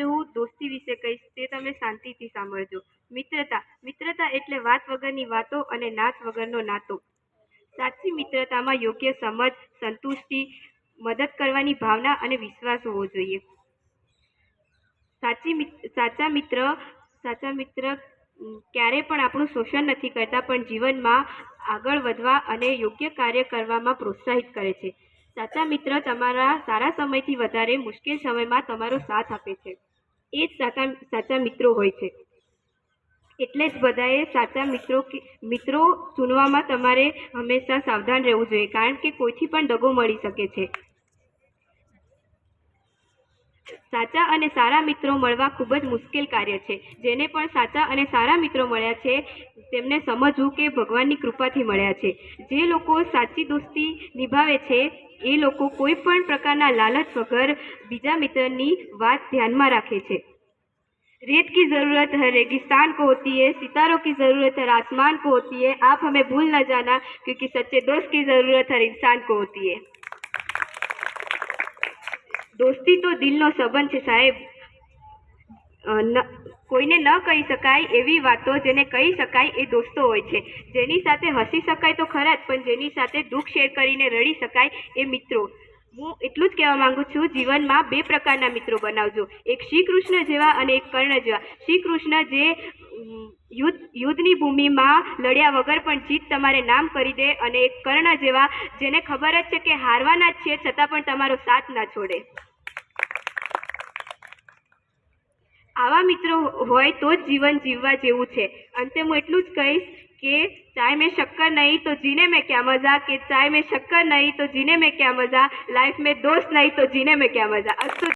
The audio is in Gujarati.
આજે હું દોસ્તી વિશે કહીશ, તે તમે શાંતિથી સાંભળજો. મિત્રતા એટલે વાત વગરની વાતો અને નાત વગરનો નાતો. સાચી મિત્રતામાં યોગ્ય સમજ, સંતુષ્ટિ, મદદ કરવાની ભાવના અને વિશ્વાસ હોવો જોઈએ. સાચા મિત્ર ક્યારે પણ આપણું શોષણ નથી કરતા, પણ જીવનમાં આગળ વધવા અને યોગ્ય કાર્ય કરવામાં પ્રોત્સાહિત કરે છે. સાચા મિત્ર તમારા સારા સમયથી વધારે મુશ્કેલ સમયમાં તમારો સાથ આપે છે. એ જ સાચા મિત્રો હોય છે. એટલે જ બધાએ સાચા મિત્રો ચૂનવામાં તમારે હંમેશા સાવધાન રહેવું જોઈએ, કારણ કે કોઈથી પણ દગો મળી શકે છે. સાચા અને સારા મિત્રો મળવા ખૂબ જ મુશ્કેલ કાર્ય છે. જેને પણ સાચા અને સારા મિત્રો મળ્યા છે તેમને સમજવું કે ભગવાનની કૃપાથી મળ્યા છે. જે લોકો સાચી દોસ્તી નિભાવે છે એ લોકો કોઈ પણ પ્રકારના લાલચ વગર બીજા મિત્રની વાત ધ્યાનમાં રાખે છે. रेत की जरूरत हर रेगिस्तान को होती है, सितारों की जरूरत हर आसमान को होती है. आप हमें भूल न जाना, क्योंकि सच्चे दोस्त की जरूरत हर इंसान को होती है. दोस्ती तो दिलનો સંબંધ છે સાહેબ. કોઈને ન કહી શકાય એવી વાતો જેને કહી શકાય એ દોસ્તો હોય છે. જેની સાથે હસી શકાય તો ખરા જ, પણ જેની સાથે દુઃખ શેર કરીને રડી શકાય એ મિત્રો. હું એટલું જ કહેવા માંગુ છું, જીવનમાં બે પ્રકારના મિત્રો બનાવજો. એક શ્રી કૃષ્ણ જેવા અને એક કર્ણ જેવા. શ્રી કૃષ્ણ જે યુદ્ધની ભૂમિમાં લડ્યા વગર પણ જીત તમારે નામ કરી દે, અને એક કર્ણ જેવા જેને ખબર જ છે કે હારવાના જ છે છતાં પણ તમારો સાથ ના છોડે. આવા મિત્રો હોય તો જ જીવન જીવવા જેવું છે. અંતે હું એટલું જ કહીશ કે चाय में शक्कर नहीं तो जीने में क्या मजा, कि चाय में शक्कर नहीं तो जीने में क्या मजा, लाइफ में दोस्त नहीं तो जीने में क्या मजा.